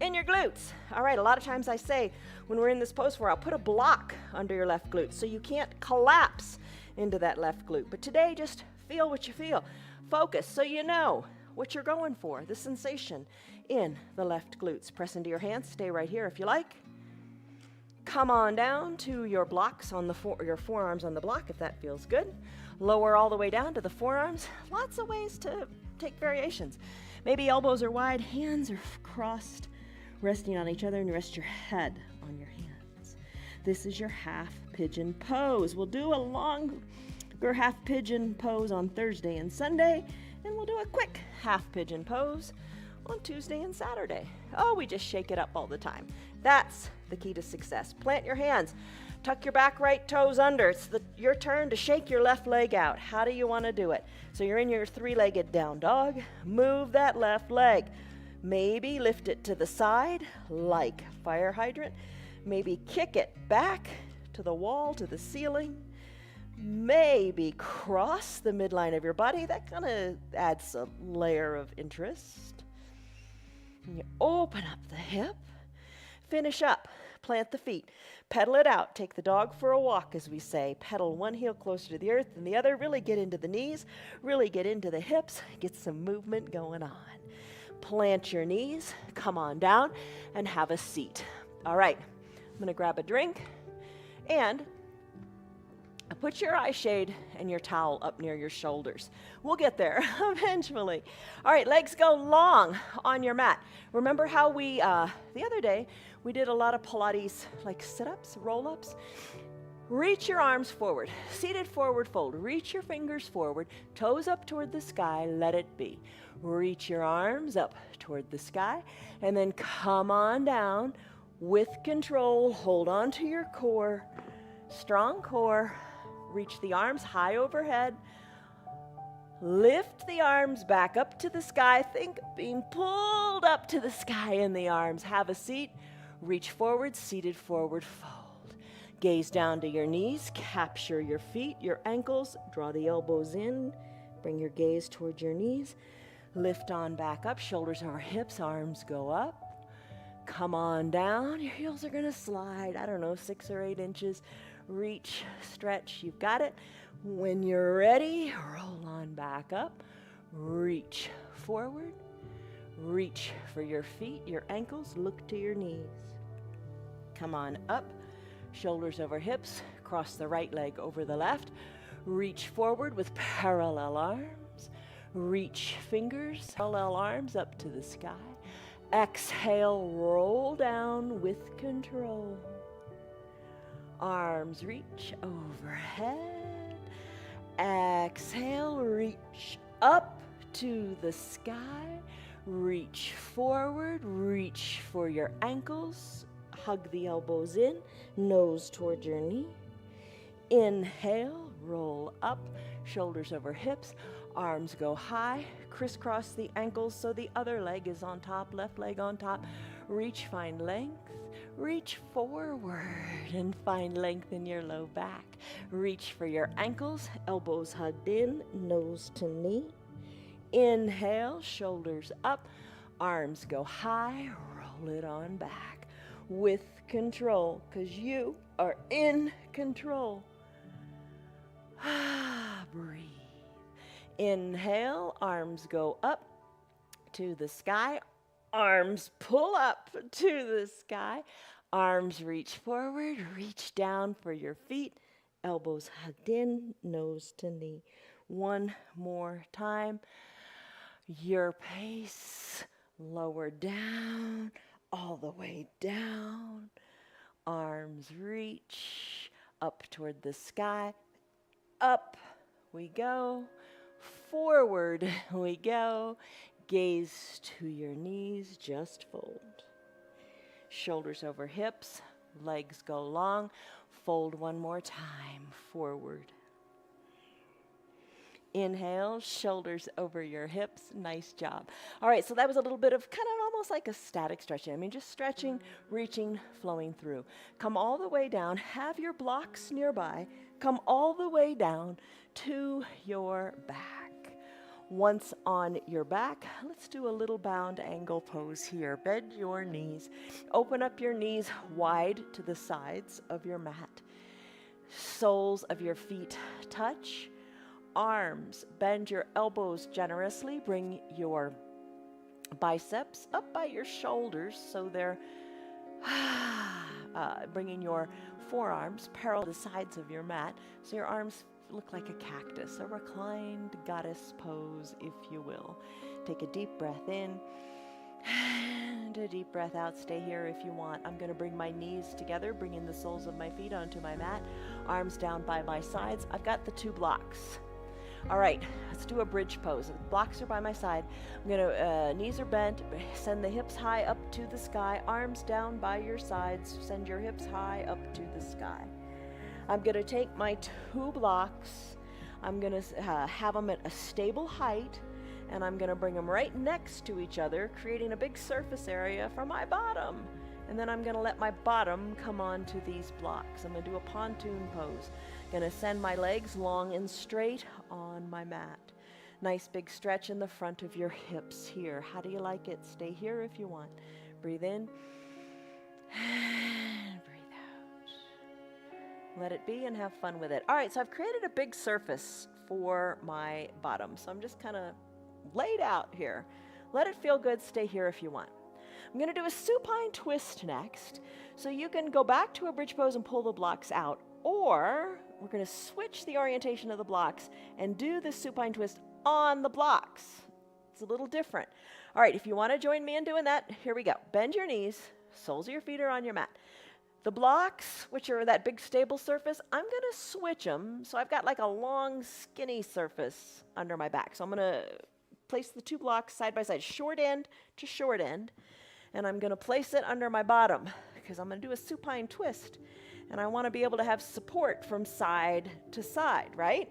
in your glutes. All right, a lot of times I say when we're in this pose where I'll put a block under your left glute so you can't collapse into that left glute. But today, just feel what you feel. Focus so you know what you're going for, the sensation in the left glutes. Press into your hands. Stay right here if you like. Come on down to your blocks on your forearms on the block if that feels good. Lower all the way down to the forearms. Lots of ways to take variations. Maybe elbows are wide, hands are crossed, resting on each other, and rest your head on your hands. This is your half pigeon pose. We'll do a longer half pigeon pose on Thursday and Sunday, and we'll do a quick half pigeon pose on Tuesday and Saturday. Oh, we just shake it up all the time. That's the key to success. Plant your hands. Tuck your back right toes under. It's your turn to shake your left leg out. How do you want to do it? So you're in your three-legged down dog. Move that left leg. Maybe lift it to the side like fire hydrant. Maybe kick it back to the wall, to the ceiling. Maybe cross the midline of your body. That kind of adds a layer of interest. And you open up the hip. Finish up. Plant the feet. Pedal it out. Take the dog for a walk, as we say. Pedal one heel closer to the earth than the other. Really get into the knees. Really get into the hips. Get some movement going on. Plant your knees. Come on down and have a seat. All right. I'm going to grab a drink and put your eye shade and your towel up near your shoulders. We'll get there eventually. All right, legs go long on your mat. Remember how we, the other day, we did a lot of Pilates, like sit-ups, roll-ups? Reach your arms forward, seated forward fold. Reach your fingers forward, toes up toward the sky, let it be. Reach your arms up toward the sky, and then come on down with control. Hold on to your core, strong core. Reach the arms high overhead. Lift the arms back up to the sky. Think of being pulled up to the sky in the arms. Have a seat. Reach forward, seated forward fold. Gaze down to your knees. Capture your feet, your ankles. Draw the elbows in. Bring your gaze towards your knees. Lift on back up, shoulders over hips, arms go up. Come on down. Your heels are going to slide, 6 or 8 inches. Reach, stretch, you've got it. When you're ready, roll on back up. Reach forward. Reach for your feet, your ankles, look to your knees. Come on up, shoulders over hips, cross the right leg over the left. Reach forward with parallel arms. Reach fingers, parallel arms up to the sky. Exhale, roll down with control. Arms reach overhead. Exhale, reach up to the sky. Reach forward, reach for your ankles. Hug the elbows in, nose toward your knee. Inhale, roll up, shoulders over hips. Arms go high, crisscross the ankles so the other leg is on top, left leg on top. Reach, find length. Reach forward and find length in your low back. Reach for your ankles, elbows hugged in, nose to knee. Inhale, shoulders up, arms go high, roll it on back with control, because you are in control. Breathe. Inhale, arms go up to the sky. Arms pull up to the sky. Arms reach forward, reach down for your feet. Elbows hugged in, nose to knee. One more time. Your pace. Lower down, all the way down. Arms reach up toward the sky. Up we go. Forward we go. Gaze to your knees, just fold. Shoulders over hips, legs go long. Fold one more time, forward. Inhale, shoulders over your hips. Nice job. All right, so that was a little bit of kind of almost like a static stretching. I mean, just stretching, reaching, flowing through. Come all the way down. Have your blocks nearby. Come all the way down to your back. Once on your back, let's do a little bound angle pose here. Bend your knees. Open up your knees wide to the sides of your mat. Soles of your feet touch. Arms, bend your elbows generously. Bring your biceps up by your shoulders so they're bringing your forearms parallel to the sides of your mat so your arms look like a cactus, a reclined goddess pose, if you will. Take a deep breath in and a deep breath out. Stay here if you want. I'm going to bring my knees together, bringing the soles of my feet onto my mat, arms down by my sides. I've got the 2 blocks. All right, let's do a bridge pose. The blocks are by my side. I'm gonna, knees are bent, send the hips high up to the sky, arms down by your sides, send your hips high up to the sky. I'm gonna take my 2 blocks, I'm gonna have them at a stable height, and I'm gonna bring them right next to each other, creating a big surface area for my bottom. And then I'm gonna let my bottom come onto these blocks. I'm gonna do a pontoon pose. Gonna send my legs long and straight on my mat. Nice big stretch in the front of your hips here. How do you like it? Stay here if you want. Breathe in and breathe out. Let it be and have fun with it. All right, so I've created a big surface for my bottom. So I'm just kind of laid out here. Let it feel good. Stay here if you want. I'm going to do a supine twist next. So you can go back to a bridge pose and pull the blocks out, or we're going to switch the orientation of the blocks and do the supine twist on the blocks. It's a little different. All right, if you want to join me in doing that, here we go. Bend your knees, soles of your feet are on your mat. The blocks, which are that big stable surface, I'm going to switch them. So I've got like a long, skinny surface under my back. So I'm going to place the 2 blocks side by side, short end to short end. And I'm going to place it under my bottom because I'm going to do a supine twist. And I want to be able to have support from side to side, right?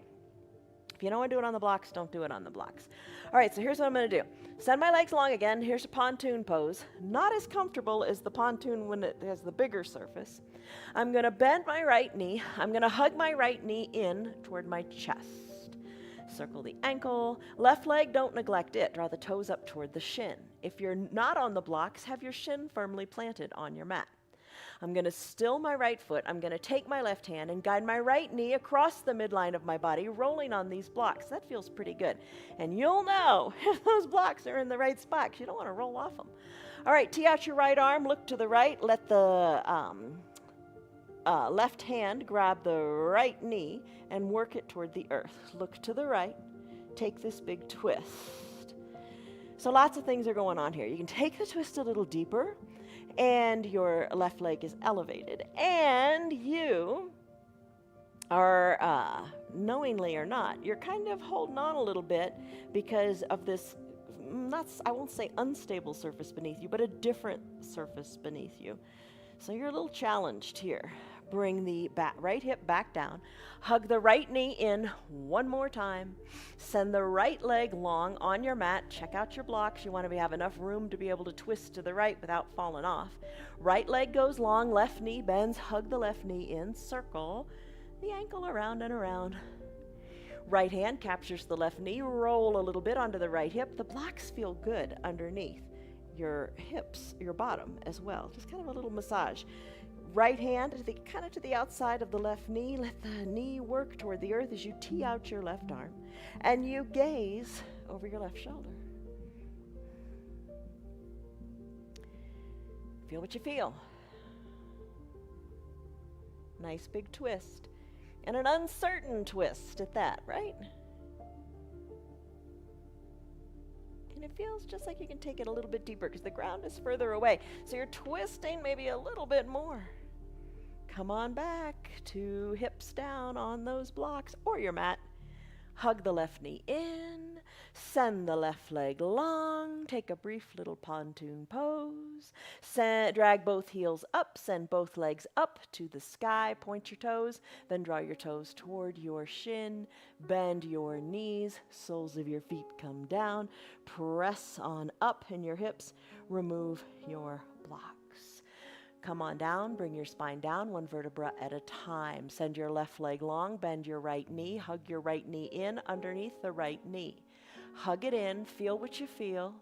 If you don't want to do it on the blocks, don't do it on the blocks. All right, so here's what I'm going to do. Send my legs long again. Here's a pontoon pose. Not as comfortable as the pontoon when it has the bigger surface. I'm going to bend my right knee. I'm going to hug my right knee in toward my chest. Circle the ankle. Left leg, don't neglect it. Draw the toes up toward the shin. If you're not on the blocks, have your shin firmly planted on your mat. I'm going to still my right foot. I'm going to take my left hand and guide my right knee across the midline of my body, rolling on these blocks. That feels pretty good. And you'll know if those blocks are in the right spot because you don't want to roll off them. All right, tee out your right arm, look to the right. Let the left hand grab the right knee and work it toward the earth. Look to the right. Take this big twist. So lots of things are going on here. You can take the twist a little deeper, and your left leg is elevated. And you are, knowingly or not, you're kind of holding on a little bit because of this, I won't say unstable surface beneath you, but a different surface beneath you. So you're a little challenged here. Bring the right hip back down. Hug the right knee in one more time. Send the right leg long on your mat. Check out your blocks. You want to have enough room to be able to twist to the right without falling off. Right leg goes long, left knee bends. Hug the left knee in. Circle the ankle around and around. Right hand captures the left knee. Roll a little bit onto the right hip. The blocks feel good underneath your hips, your bottom as well. Just kind of a little massage. Right hand kind of to the outside of the left knee. Let the knee work toward the earth as you tee out your left arm. And you gaze over your left shoulder. Feel what you feel. Nice big twist. And an uncertain twist at that, right? And it feels just like you can take it a little bit deeper because the ground is further away. So you're twisting maybe a little bit more. Come on back to hips down on those blocks or your mat. Hug the left knee in. Send the left leg long. Take a brief little pontoon pose. Drag both heels up. Send both legs up to the sky. Point your toes. Then draw your toes toward your shin. Bend your knees. Soles of your feet come down. Press on up in your hips. Remove your blocks. Come on down, bring your spine down, one vertebra at a time. Send your left leg long, bend your right knee, hug your right knee in underneath the right knee. Hug it in, feel what you feel.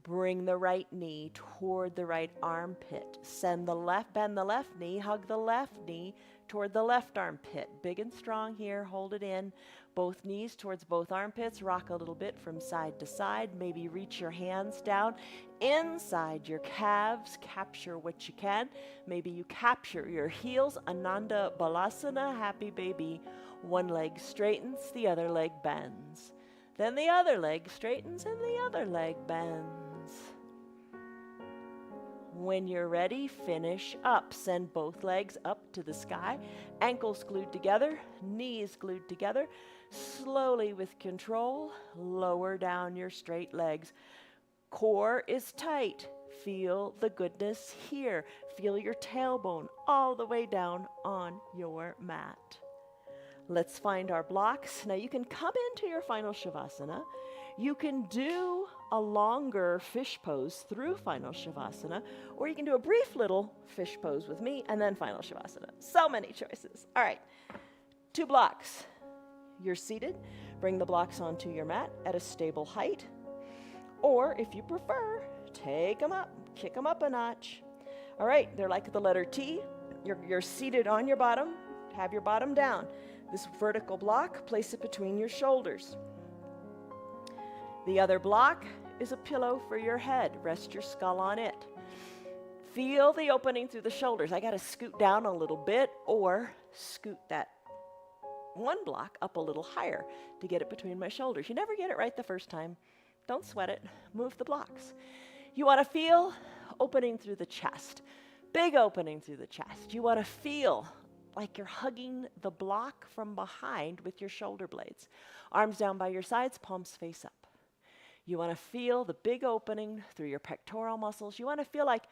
Bring the right knee toward the right armpit. Bend the left knee, hug the left knee toward the left armpit. Big and strong here, hold it in. Both knees towards both armpits, rock a little bit from side to side. Maybe reach your hands down inside your calves, capture what you can. Maybe you capture your heels, Ananda Balasana, happy baby. One leg straightens, the other leg bends. Then the other leg straightens and the other leg bends. When you're ready, finish up. Send both legs up to the sky. Ankles glued together, knees glued together. Slowly with control, lower down your straight legs. Core is tight. Feel the goodness here. Feel your tailbone all the way down on your mat. Let's find our blocks. Now you can come into your final Shavasana. You can do a longer fish pose through final Shavasana, or you can do a brief little fish pose with me and then final Shavasana. So many choices. All right, 2 blocks. You're seated. Bring the blocks onto your mat at a stable height, or if you prefer, take them up, kick them up a notch. All right, they're like the letter T. You're seated on your bottom. Have your bottom down. This vertical block, place it between your shoulders. The other block is a pillow for your head. Rest your skull on it. Feel the opening through the shoulders. I got to scoot down a little bit or scoot that one block up a little higher to get it between my shoulders. You never get it right the first time. Don't sweat it. Move the blocks. You want to feel opening through the chest. Big opening through the chest. You want to feel like you're hugging the block from behind with your shoulder blades. Arms down by your sides, palms face up. You want to feel the big opening through your pectoral muscles. You want to feel like,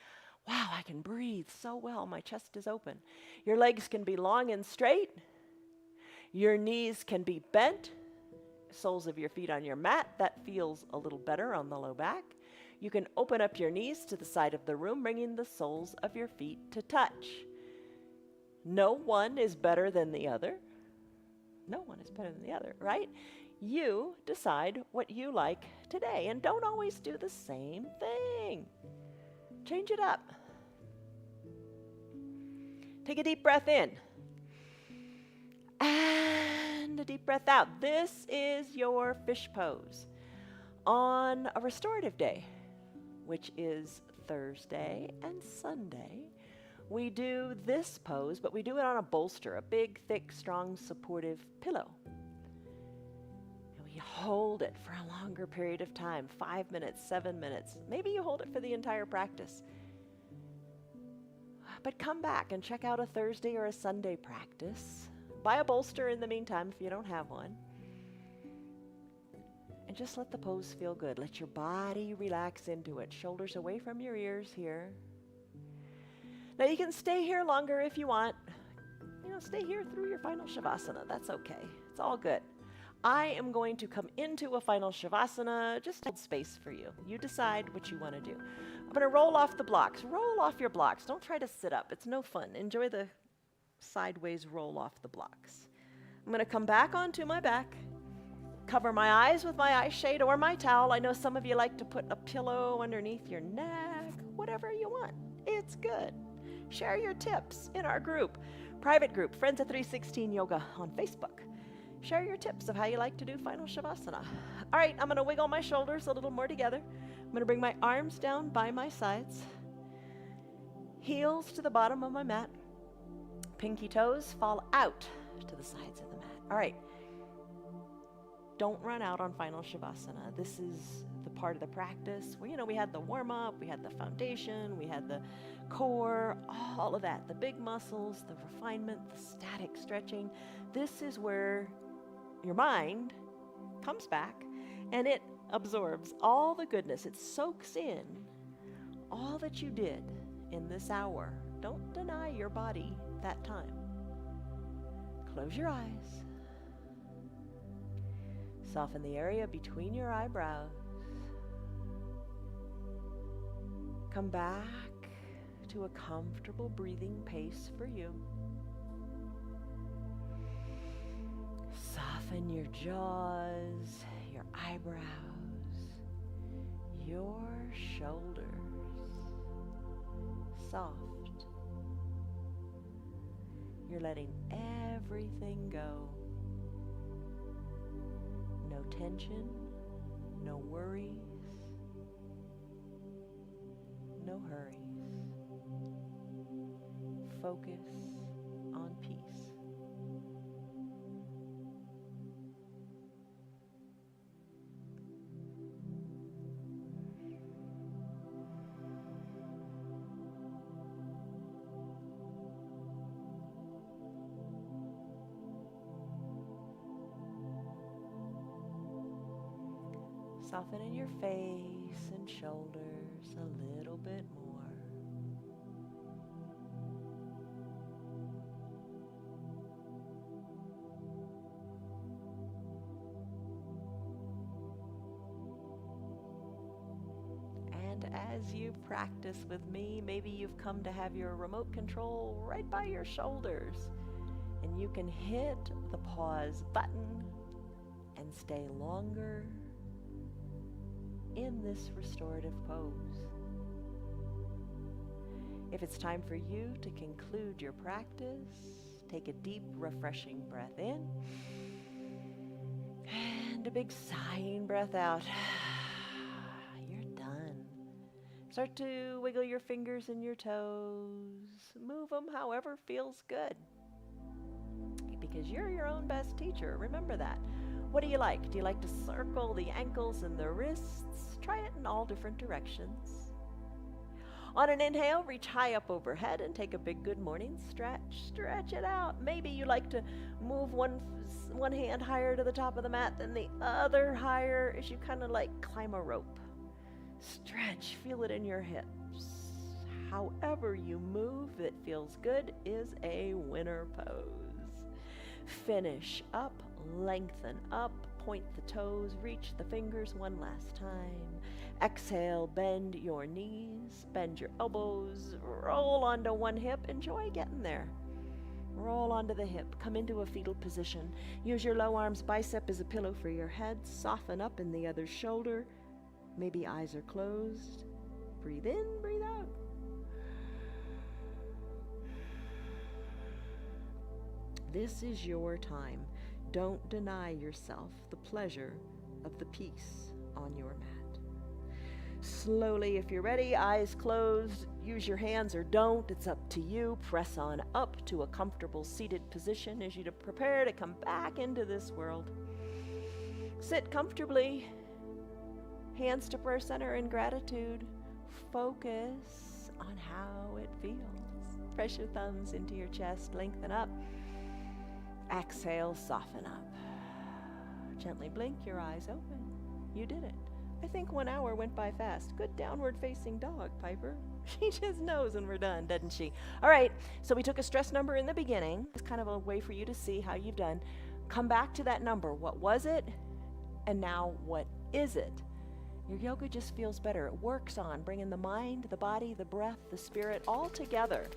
wow, I can breathe so well. My chest is open. Your legs can be long and straight. Your knees can be bent. Soles of your feet on your mat. That feels a little better on the low back. You can open up your knees to the side of the room, bringing the soles of your feet to touch. No one is better than the other. No one is better than the other, right? You decide what you like today, and don't always do the same thing. Change it up. Take a deep breath in. And a deep breath out. This is your fish pose on a restorative day, which is Thursday and Sunday. We do this pose, but we do it on a bolster, a big, thick, strong, supportive pillow. And we hold it for a longer period of time, 5 minutes, 7 minutes. Maybe you hold it for the entire practice. But come back and check out a Thursday or a Sunday practice. Buy a bolster in the meantime if you don't have one. And just let the pose feel good. Let your body relax into it. Shoulders away from your ears here. Now you can stay here longer if you want. Stay here through your final Shavasana. That's okay. It's all good. I am going to come into a final Shavasana, just hold space for you. You decide what you want to do. I'm going to roll off the blocks. Roll off your blocks. Don't try to sit up. It's no fun. Enjoy the sideways roll off the blocks. I'm going to come back onto my back, cover my eyes with my eye shade or my towel. I know some of you like to put a pillow underneath your neck, whatever you want. It's good. Share your tips in our group, private group, Friends of 316 Yoga on Facebook. Share your tips of how you like to do final Shavasana. All right, I'm going to wiggle my shoulders a little more together. I'm going to bring my arms down by my sides, heels to the bottom of my mat, pinky toes fall out to the sides of the mat. All right, don't run out on final Shavasana. This is the part of the practice where, we had the warm-up, we had the foundation, we had the core, all of that, the big muscles, the refinement, the static stretching. This is where your mind comes back and it absorbs all the goodness. It soaks in all that you did in this hour. Don't deny your body that time. Close your eyes. Soften the area between your eyebrows. Come back to a comfortable breathing pace for you. Soften your jaws, your eyebrows, your shoulders. Soft. You're letting everything go. No tension, no worries, no hurries. Focus on peace. Softening your face and shoulders a little bit more. And as you practice with me, maybe you've come to have your remote control right by your shoulders, and you can hit the pause button and stay longer in this restorative pose. If it's time for you to conclude your practice, take a deep, refreshing breath in and a big sighing breath out. You're done. Start to wiggle your fingers and your toes. Move them however feels good. Because you're your own best teacher. Remember that. What do you like? Do you like to circle the ankles and the wrists? Try it in all different directions. On an inhale, reach high up overhead and take a big good morning stretch. Stretch it out. Maybe you like to move one hand higher to the top of the mat than the other higher as you kind of like climb a rope. Stretch, feel it in your hips. However you move that feels good is a winner pose. Finish up, lengthen up, point the toes, reach the fingers one last time. Exhale, bend your knees, bend your elbows, roll onto one hip. Enjoy getting there. Roll onto the hip, come into a fetal position. Use your low arms bicep as a pillow for your head. Soften up in the other shoulder. Maybe eyes are closed. Breathe in, breathe out. This is your time. Don't deny yourself the pleasure of the peace on your mat. Slowly, if you're ready, eyes closed, use your hands or don't, it's up to you. Press on up to a comfortable seated position as you prepare to come back into this world. Sit comfortably, hands to prayer center in gratitude. Focus on how it feels. Press your thumbs into your chest, lengthen up. Exhale, soften up. Gently blink your eyes open. You did it. I think 1 hour went by fast. Good downward facing dog, Piper. She just knows when we're done, doesn't she? All right, so we took a stress number in the beginning. It's kind of a way for you to see how you've done. Come back to that number. What was it? And now what is it? Your yoga just feels better. It works on bringing the mind, the body, the breath, the spirit all together.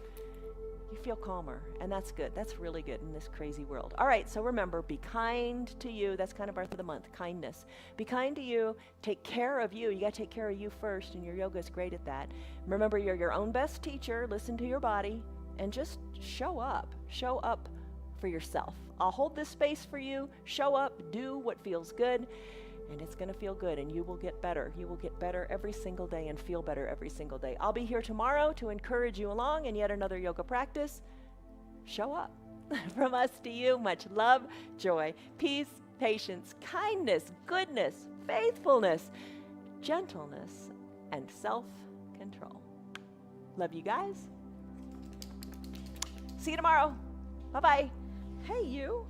You feel calmer, and that's good. That's really good in this crazy world. All right, so remember, be kind to you. That's kind of our for the month, kindness. Be kind to you. Take care of you. You got to take care of you first, and your yoga is great at that. Remember, you're your own best teacher. Listen to your body, and just show up. Show up for yourself. I'll hold this space for you. Show up. Do what feels good. And it's going to feel good, and you will get better. You will get better every single day and feel better every single day. I'll be here tomorrow to encourage you along in yet another yoga practice. Show up. From us to you, much love, joy, peace, patience, kindness, goodness, faithfulness, gentleness, and self-control. Love you guys. See you tomorrow. Bye-bye. Hey, you.